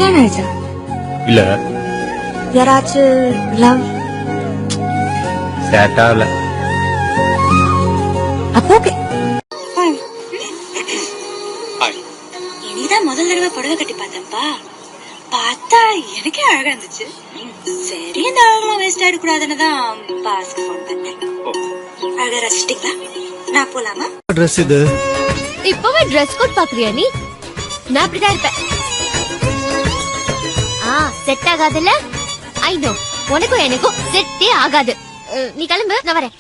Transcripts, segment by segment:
கல்யாணம் ஆயிடுச்சா? இல்ல. யாராச்சும் லவ் சேட்டால அப்போ ஓகே. இனிதான் முதல் தடவை புடவை கட்டி பார்த்தேன்ப்பா. பார்த்தா எனக்கே அழகா இருந்துச்சு. சரி இந்த அழகெல்லாம் வேஸ்ட் ஆயிடக்கூடாதுன்னு தான் பாஸ்க்கு போன் பண்ணேன். அழகா ரசிச்சிட்டீங்களா? நான் போலாமா? ட்ரெஸ் இது இப்பவே ட்ரெஸ் கோட் பாக்குறியா நீ? நான் அப்படிதான் இருப்பேன். செட் ஆகாதுல்ல? I know. உனக்கும் எனக்கும் செட்டே ஆகாது. நீ கிளம்பு, நான் வரேன்.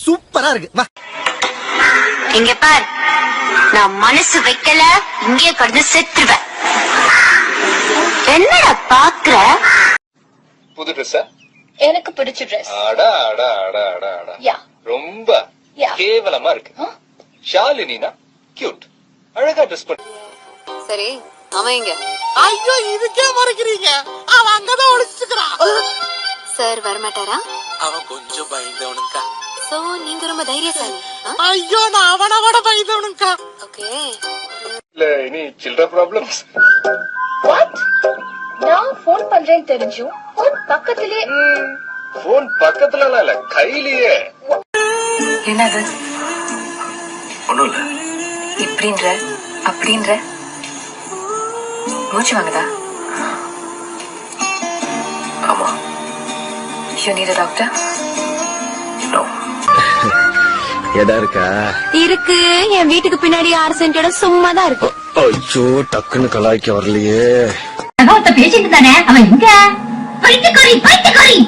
சூப்பரா இருக்கு. வா இங்க பார், நான் மனசு வைக்கல இங்கே கடந்து செத்துருவேன். என்னடா பாக்குற? புது ட்ரெஸ்ஸா? எனக்கு பிடிச்ச ட்ரெஸ். அடா அடா அடா அடா அடா. யா. ரொம்ப கேவலமா இருக்கு. ஷாலினினா கியூட், அழகா ட்ரெஸ் பண்ணு. சரி, அவன் இங்க. ஐயோ இதுக்கே மறைக்கிறீங்க. அவன் அங்கதான் ஒளிச்சுக்கிறான். சார் வரமாட்டாரா? அவன் கொஞ்சம் பயந்தவனுக்கா. சோ நீங்க ரொம்ப தைரியசாலி. ஐயோ நான் அவனோட பயந்தவனுக்கா. ஓகே. இல்ல இனி சில்ட்ர ப்ராப்ளம்ஸ். வாட்? நான் ஃபோன் பண்றேன்னு தெரிஞ்சும் ஃபோன் பக்கத்திலே. போன் பக்கத்துல இல்ல, கையிலேயே. என்னது? ஒண்ணும் இல்ல. இப்படின்ற அப்படின்ற மூச்சு வாங்குதா? ஆமா. You need a doctor? No. எடா இருக்கா? இருக்கு. என் வீட்டுக்கு பின்னாடி 6 சென்ட் இடம் சும்மா தான் இருக்கு. ஐயோ டக்குன்னு கலாய்க்க வரலையே. பேசிட்டு தானே அவன் எங்க? பைத்தியக்காரி பைத்தியக்காரி.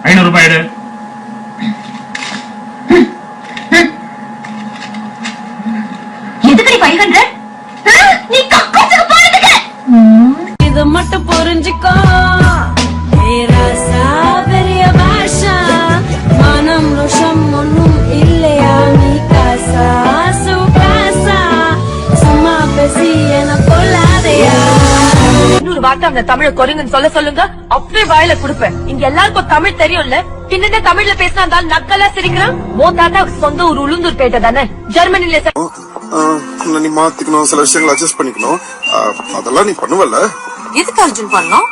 500 ரூபாய் எடு. எதுக்கு 500? நீ கக்கூசுக்கு போறதுக்கு. இது மட்டும் புரிஞ்சுக்கோ. பெரிய பாஷா மனம் ரோஷம் ஒன்னும் இல்லையா? நீ காசா சுகாசா சும்மா பேசி என கொள்ளாதையா? இன்னொரு வார்த்தை அந்த தமிழ குறைங்கன்னு சொல்லுங்க. அப்படியே வாயில குடுப்பேன். இங்க எல்லாருக்கும் தமிழ் தெரியும்ல. பின்ன தமிழ்ல பேசினா இருந்தாலும் நக்கலா சிரிக்கிறான். மோத்தாண்டா சொந்த ஒரு உளுந்தூர் பேட்டை தானே ஜெர்மனில. நீ மாத்திக்கணும், சில விஷயங்களை அட்ஜஸ்ட் பண்ணிக்கணும். அதெல்லாம் நீ பண்ணுவல. எதுக்கு அர்ஜுன் பண்ணோம்?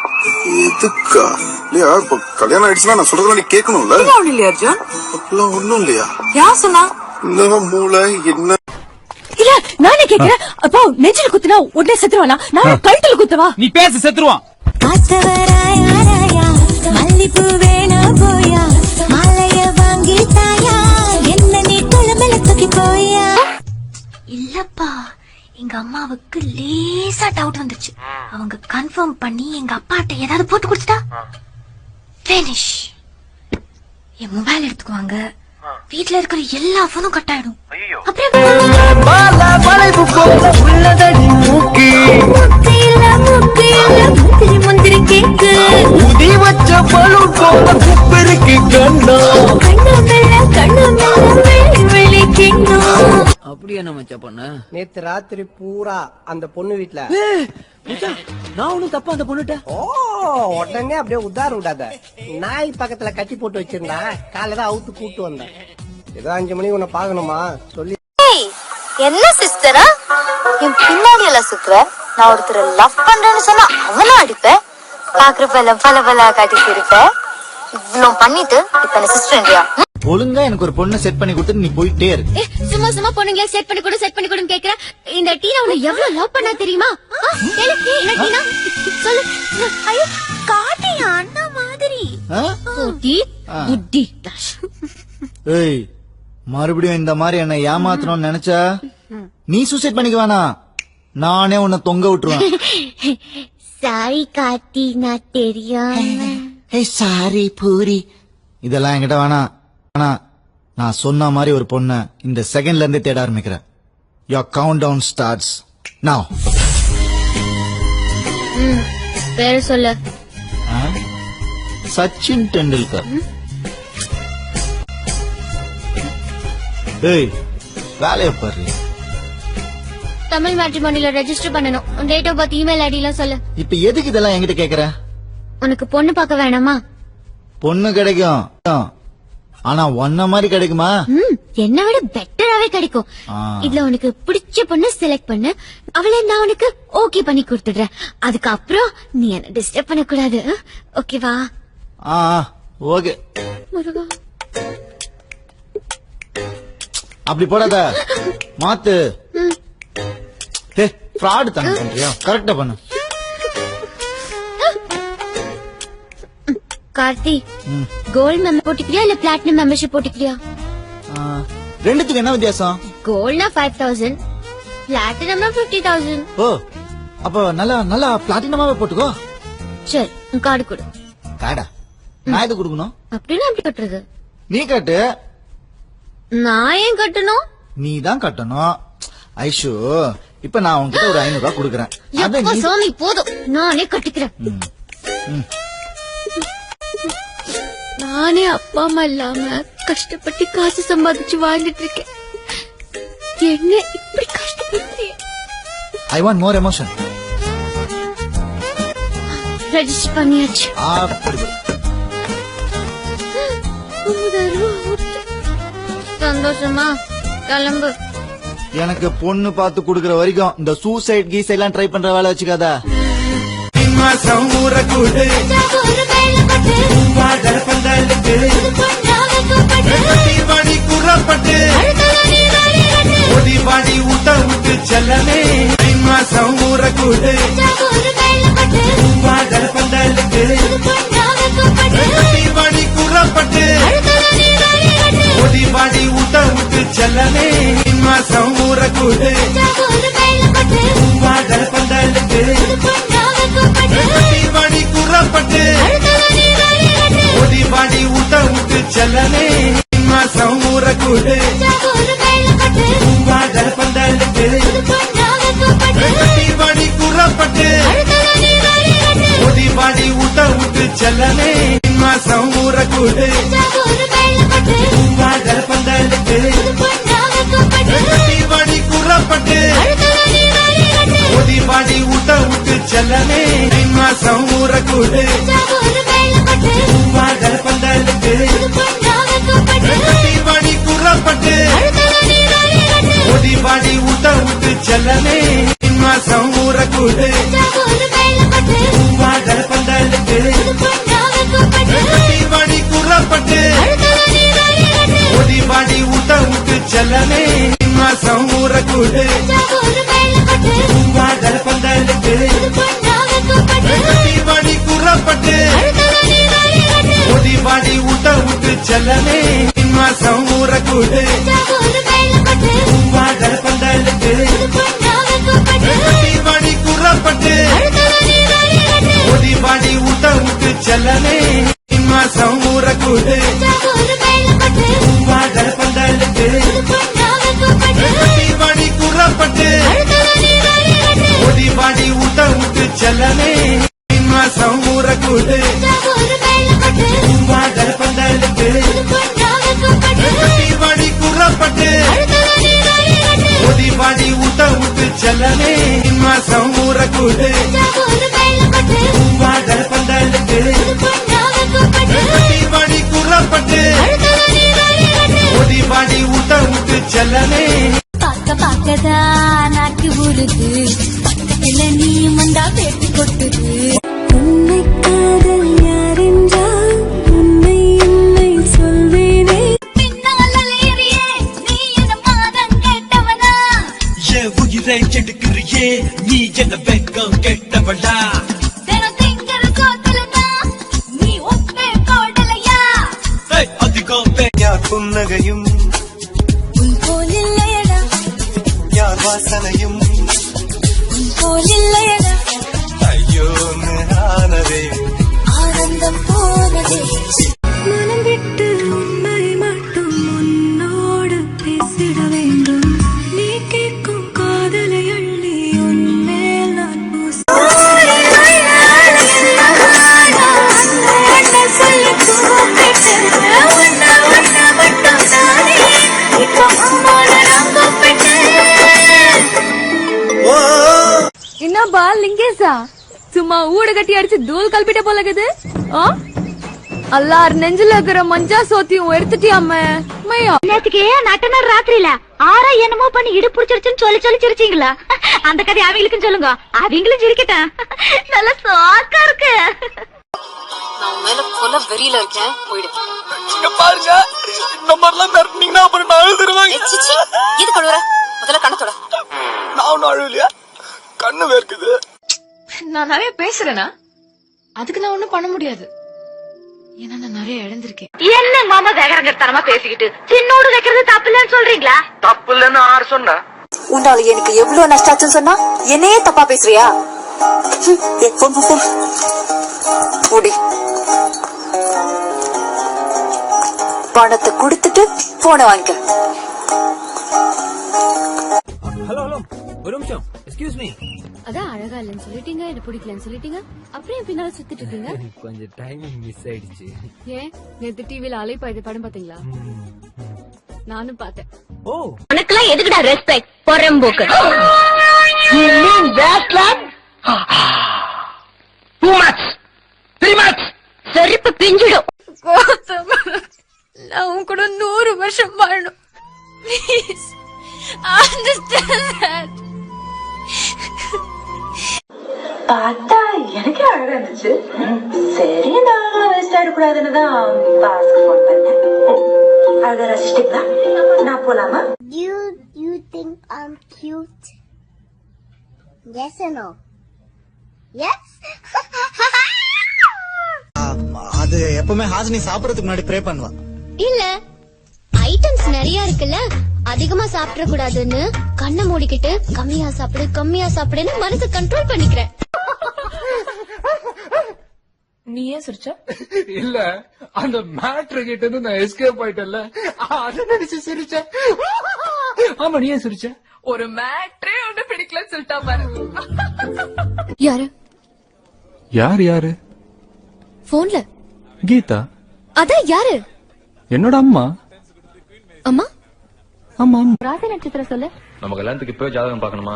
எதுக்கா? இல்லையா இப்ப கல்யாணம் ஆயிடுச்சுன்னா நான் சொல்றதுல நீ கேட்கணும்ல. இல்லையா அர்ஜுன்? அப்படிலாம் ஒண்ணும் இல்லையா? யார் சொன்னா? இந்த மூளை என்ன? இல்ல நானே கேக்குறேன். அப்போ நெஞ்சில குத்துனா உடனே செத்துருவானா? நான் கழுத்துல குத்தவா? நீ பேச செத்துருவான். மல்லிப்பூ வேணும் போயா, மாலைய வாங்கி தாயா, என்ன நீ குளமல தூக்கி போயா. இல்லப்பா, எங்க அம்மாவுக்கு லேசா டவுட் வந்துச்சு. அவங்க கன்ஃபார்ம் பண்ணி எங்க அப்பாட்ட ஏதாவது போட்டு கொடுத்துட்டா பினிஷ். என் மொபைல் எடுத்துக்குவாங்க. வீட்டுல இருக்கிற எல்லா போனும் கட் ஆயிடும். முந்திரி கேக்கு அப்படி என்ன மச்சா பண்ண? நேத்து ராத்திரி பூரா அந்த பொண்ணு வீட்டுல. நான் ஒண்ணும் தப்பா அந்த பொண்ணுட்ட. உடனே அப்படியே உதார விடாத. நாய் பக்கத்துல கட்டி போட்டு வச்சிருந்தா காலையில அவுத்து கூட்டு வந்தேன். ஏதோ 5 மணிக்கு உன்னை பாக்கணுமா சொல்லி. என்ன சிஸ்டரா என் பின்னாடி எல்லாம் சுத்துற? நான் ஒருத்தரை லவ் பண்றேன்னு சொன்னா அவனும் அடிப்பேன். பாக்குறப்ப பல பல காட்டி இருப்பேன். இவ்வளவு பண்ணிட்டு இப்ப என்ன சிஸ்டர்ன்றியா? ஒழுங்கா எனக்கு ஒரு பொண்ணை செட் பண்ணி கொடுத்து நீ போயிட்டே இரு. சும்மா சும்மா பொண்ணுங்களே செட் பண்ணி கொடு கேக்குற. இந்த டீனா உன்னை எவ்வளவு லவ் பண்ணா தெரியுமா? என்ன டீனா சொல்லு. ஐயோ காட்டியா அண்ணா மாதிரி. புட்டி. ஏய் மறுபடியும் இந்த மாதிரி என்ன ஏமாத்தணும்னு நினைச்சா நீ சூசைட் பண்ணிக்குவானா? நானே உன்னை தொங்க விட்டுருவேன். சாரி காட்டி நான் தெரியும். சாரி பூரி இதெல்லாம் என்கிட்ட வேணாம். நான் சொன்ன மாதிரி ஒரு பொண்ண இந்த செகண்ட்ல இருந்தே தேட ஆரம்பிக்கிறேன். Your countdown starts now. பேரு சொல்லு. சச்சின் டெண்டுல்கர். ஏய் வேலைய பாரு. தமிழ் மேட்ரிமோனில ரெஜிஸ்டர் பண்ணனும். உன் date of birth, email ID எல்லாம் சொல்லு. இப்ப எதுக்கு இதெல்லாம் என்கிட்ட கேக்குற? உனக்கு பொண்ணு பார்க்க வேணாமா? பொண்ணு கிடைக்கும். ஆனா ஒன்ன மாதிரி கிடைக்குமா? என்ன விட பெட்டராவே கிடைக்கும். இதுல உனக்கு பிடிச்ச பொண்ணு செலக்ட் பண்ணு, அவளை நான் உனக்கு ஓகே பண்ணி கொடுத்துடுறேன். அதுக்கப்புறம் நீ என்ன டிஸ்டர்ப் பண்ண கூடாது. ஓகேவா? ஓகே. முருகா அப்படி போடாத, மாத்து. ஃப்ராட் தானே பண்றியா? கரெக்டா பண்ணு. கார்த்தி, கோல்ட் மெம்பர் போட்டுக்கிறியா இல்ல பிளாட்டினம் மெம்பர்ஷிப் போட்டுக்கிறியா? ரெண்டுத்துக்கு என்ன வித்தியாசம்? கோல்ட்னா 5000, பிளாட்டினம்னா 50000. ஓ, அப்ப நல்லா பிளாட்டினமாவே போட்டுக்கோ. சரி, உன் கார்டு கொடு. கார்டா? நான் எது கொடுக்கணும்? அப்படின்னா எப்படி கட்டுறது? நீ கட்டு. நான் ஏன் கட்டணும்? நீ தான் கட்டணும். ஐஷு, இப்ப நான் உன்கிட்ட ஒரு 500 ரூபாய் கொடுக்கறேன். சாமி போதும், நானே கட்டிக்கிறேன். நானே அப்பா அம்மா இல்லாம கஷ்டப்பட்டு காசு சம்பாதிச்சு வாழ்ந்துட்டு இருக்கேன். என்ன இப்படி கஷ்டப்படுறீ? I want more emotion. Register பண்ணியாச்சு. சந்தோஷமா? கிளம்பு. எனக்கு பொண்ணு பார்த்து குடுக்கற வரைக்கும் இந்த சூசைட் கீஸ் எல்லாம் ட்ரை பண்ற வேலை வச்சுக்காத. ஒடிபாடி ஊட்ட விட்டு செல்லமே மாசம் ஊறக்கூடு வாடல் பந்தலுக்கு ஒடிபாடி கூறப்பட்டு ஒடிபாடி ஊட்ட விட்டு செல்லமே மாசம் ஊறக்கூடு வாடல் பந்தலுக்கு ஒடிபாடி கூறப்பட்டு ஒடிபாடி ஊட்ட விட்டு செல்லமே மாசம் ஊறக்கூடு வாடல் பந்தலுக்கு ஒடிபாடி கூறப்பட்டு ஒடிபாடி ஊட்ட விட்டு செல்லமே மாசம் ஊறக்கூடு வாடல் பந்தலுக்கு ஒடிபாடி கூறப்பட்டு ஒடிபாடி ஊட்ட விட்டு செல்லமே மாசம் ஊறக்கூடு வாடல் பந்தலுக்கு ஒடிபாடி கூறப்பட்டு ஒடிபாடி ஊட்ட விட்டு செல்லமே மாசம் ஊறக்கூடு வாடல் பந்தலுக்கு ஒடிபாடி கூறப்பட்டு ஒடிபாடி ஊட்ட விட்டு செல்லமே மாசம் ஊறக்கூடு வாடல் பந்தலுக்கு ஒடிபாடி கூறப்பட்டு ஒடிபாடி ஊட்ட விட்டு செல்லமே மாசம் ஊறக்கூடு வாடல் பந்தலுக்கு ஒடிபாடி கூறப்பட்டு ஒடிபாடி ஊட்ட விட்டு செல்லமே மாசம் ஊறக்கூடு வாடல் பந்தலுக்கு ஒடிபாடி கூறப்பட்டு ஒடிபாடி ஊட்ட விட்டு செல்லமே மாசம் ஊறக்கூடு வாடல் பந்தலுக்கு ஒடிபாடி கூறப்பட்டு ஒடிபாடி ஊட்ட விட்டு செல்லமே பாக்க பாக்கதான் நாக்கு ஊறுது, பக்கத்துல நீ வந்தா பேட்டி கொட்டுது. உன்னை காதல் யாரென்றால் உன்னை என்னை சொல்வேனே. பின்னால ஏறியே நீ என்ன மாதம் கேட்டவனா? என் உயிரை கெடுக்கிறியே நீ என்ன வெக்கம் கெட்டவளா? தினம் திங்கிற சோத்துலதான் நீ ஒப்பே போடலையா? அதிகம் யார் புன்னகையும் உன் போல் இல்லையடா, யார் வாசனையும் உன் போல் இல்லையடா. ஐயோ ஆனதே ஆனந்தம் போனதே. மனம் விட்டு உண்மை மட்டும் உன்னோடு பேசிட வேண்டும். நீ கேட்கும் காதலை அள்ளி உன்மேல் நான் சொல்லி கூப்பிட்டு உன்ன மட்டும் தானே இப்போ அம்மோட நம்பப்பட்டு. என்னப்பா லிங்கேசா, சும்மா ஊட கட்டி அடிச்சு தூள் கல்பிட்ட போலகுது. அல்லார் நெஞ்சில இருக்கிற மஞ்சா சோத்தியும் எடுத்துட்டியாமே மையா நேத்துக்கு நட்டனர் ராத்திரியில ஆறா என்னமோ பண்ணி இடு புடிச்சிருச்சுன்னு சொல்லி சொல்லி சிரிச்சீங்களா? அந்த கதை அவங்களுக்கும் சொல்லுங்க, அவங்களும் சிரிக்கட்டேன். நல்ல சாக்கா இருக்கு. நான் உன் மேல கொலை வெறியில இருக்கேன், போயிடு. பாருங்க இந்த மாதிரிலாம் மிரட்டினீங்கன்னா அப்புறம் நான் எழுதுருவாங்க. இது கழுவுற முதல்ல கண்ணத்தோட. நான் ஒன்னும் அழுவலையா, கண்ணு வேர்க்குது. நான் நிறைய பேசுறேனா? அதுக்கு நான் ஒண்ணும் பண்ண முடியாது. ஏன்னா நான் நிறைய இழந்திருக்கேன். என்ன மாமா வேகரங்கத்தனமா பேசிக்கிட்டு சின்னோடு வைக்கிறது தப்பு இல்லன்னு சொல்றீங்களா? தப்பு இல்லன்னு யாரு சொன்னா? உன்னால எனக்கு எவ்வளவு நஷ்டாச்சுன்னு சொன்னா என்னையே தப்பா பேசுறியா? போடி. பணத்தை கொடுத்துட்டு போன வாங்கிக்க. ஹலோ ஹலோ ஒரு நிமிஷம், எக்ஸ்கியூஸ் மீ. அதான் அழகா இல்லன்னு சொல்லிட்டீங்க, இது பிடிக்கலன்னு சொல்லிட்டீங்க, அப்படியே பின்னால சுத்திட்டு இருக்கீங்க. கொஞ்சம் டைமிங் மிஸ் ஆயிடுச்சு. ஏன் நேத்து டிவில அலைப்பாயுது படம் பாத்தீங்களா? நானும் பார்த்தேன். ஓ உனக்கெல்லாம் எதுக்குடா ரெஸ்பெக்ட்? பொறம்போக்கு. செருப்பு பிஞ்சிடும். நான் உன் கூட 100 வருஷம் வாழணும். Please, understand that. பார்த்தா எனக்கே அழகா இருந்துச்சு. சரி நான் வேஸ்ட் ஆயிடக்கூடாதுன்னு தான் பாஸ்க்கு போன் பண்ணேன். அழகா ரசிச்சிட்டீங்களா? நான் போலாமா? You think I'm cute? Yes or no? Yes? அது எப்பவுமே ஹாசினி சாப்பிடறதுக்கு முன்னாடி ப்ரே பண்ணுவா. இல்ல, ஐட்டம்ஸ் நிறைய இருக்குல்ல, அதிகமா சாப்பிட கூடாதுன்னு கண்ணை மூடிக்கிட்டு கம்மியா சாப்பிடுன்னு மனசை கண்ட்ரோல் பண்ணிக்கிறேன். நீ ஏன் சிரிச்ச? இல்ல அந்த மேட்ரு கிட்ட இருந்து நான் எஸ்கேப் ஆயிட்டேன்ல, அத நினைச்சு சிரிச்சேன். ஆமா நீ ஏன் சிரிச்ச? ஒரு மேட்ரே ஒண்ணு பிடிக்கலன்னு சொல்லிட்டா பாரு. யாரு? யார் யாரு? போன்ல கீதா. அதான் யாரு? என்னோட அம்மா. அம்மா ஆமா. ராசி நட்சத்திரம் சொல்லு. நம்ம கல்யாணத்துக்கு இப்பவே ஜாதகம் பாக்கணுமா?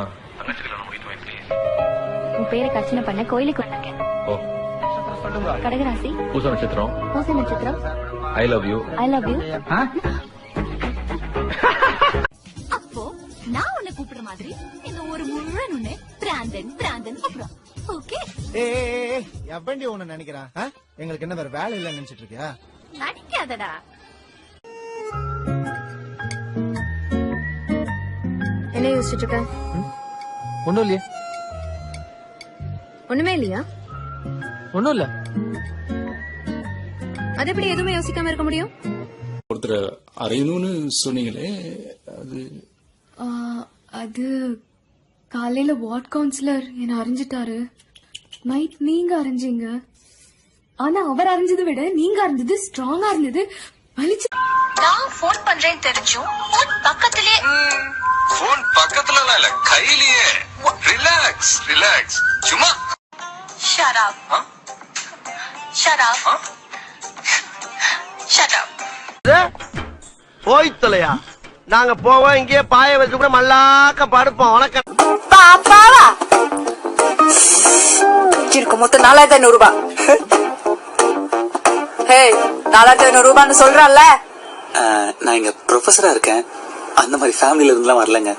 உன் பேரை கர்ச்சனை பண்ண கோயிலுக்கு வந்திருக்கேன். ஓ கடகராசி. பூச நட்சத்திரம். பூச நட்சத்திரம். I love you. I love you. அப்போ நான் உன்னை கூப்பிடுற மாதிரி இந்த ஒரு முழுவன் உன்னை பிராந்தன் கூப்பிடும். ஓகே? எப்படி ஒண்ணு நினைக்கிறா? எங்களுக்கு என்ன வேற வேலை இல்லைன்னு நினைச்சிட்டு இருக்கியா? நடிக்காதடா. என்ன யோசிச்சுட்டு இருக்க? ஒண்ணும் இல்லையா? ஒண்ணுமே இல்லையா? ஒண்ணும் இல்ல. அது எப்படி எதுவுமே யோசிக்காம இருக்க முடியும்? ஒருத்தர் அறியணும்னு சொன்னீங்களே, அது காலையில வார்ட் கவுன்சிலர் என்ன அறிஞ்சிட்டாரு. நைட் நீங்க அறிஞ்சீங்க. ஆனா அவர் அறிஞ்சதை விட நீங்க அறிஞ்சது ஸ்ட்ராங்கா இருந்தது. வலிச்சு. நான் போன் பண்றேன்னு தெரிஞ்சும் போன் பக்கத்திலே. போன் பக்கத்துல இல்ல, கையிலேயே. Relax relax. சும்மா Shut up. Shut up. Shut up. போய் தொலையா, நாங்க போவோம். இங்கே பாய வச்சு கூட மல்லாக்க படுப்போம். வணக்கம். பாப்பாவா இருக்கு மொத்தம் 4500 ரூபாய். ஹே 4500 ரூபான்னு சொல்றல்ல. நான் இங்க ப்ரொஃபஸரா இருக்கேன். அந்த மாதிரி ஃபேமிலில இருந்துலாம் வரலங்க.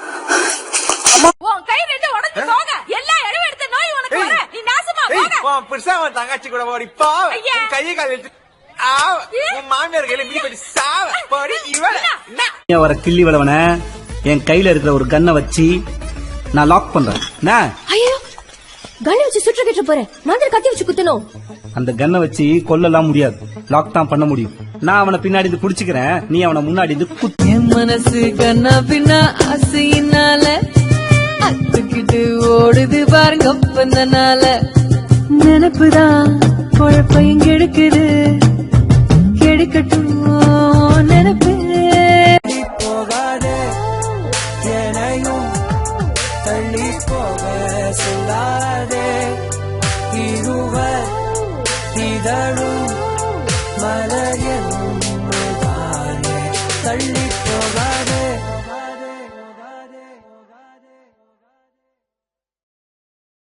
உன் கை ரெண்டு உடைஞ்சு போங்க. எல்லா எருவு எடுத்த நோய் உனக்கு வர. நீ நாசமா போங்க. புருஷா உன் தங்கச்சி கூட ஓடி போ. கையை கால் உன் மாமியார் கையில மிதிப்படி சாவ போடி. இவன் வர கிள்ளி வளவன என் கையில இருக்கிற ஒரு கன்னை வச்சு நான் லாக் பண்றேன். ஐயோ கண்ணை வச்சு சுற்ற கேட்டு போறேன். நான் கத்தி வச்சு குத்தணும். அந்த கன்னை வச்சு கொல்லலாம் முடியாது, லாக் தான் பண்ண முடியும். நான் அவனை பின்னாடி இருந்து புடிச்சுக்கிறேன், நீ அவனை முன்னாடி இருந்து குத்து. என் மனசு கண்ணா பின்னா ஆசையினால அத்துக்கிட்டு ஓடுது பாருங்க. அப்பந்தனால நினைப்புதான் குழப்பையும் கெடுக்குது. கெடுக்கட்டும் நினைப்பு. போகாதே எனையும் தள்ளி போக சொல்லாதே. இருவர் இதழும் மலர் என்னும் தள்ளி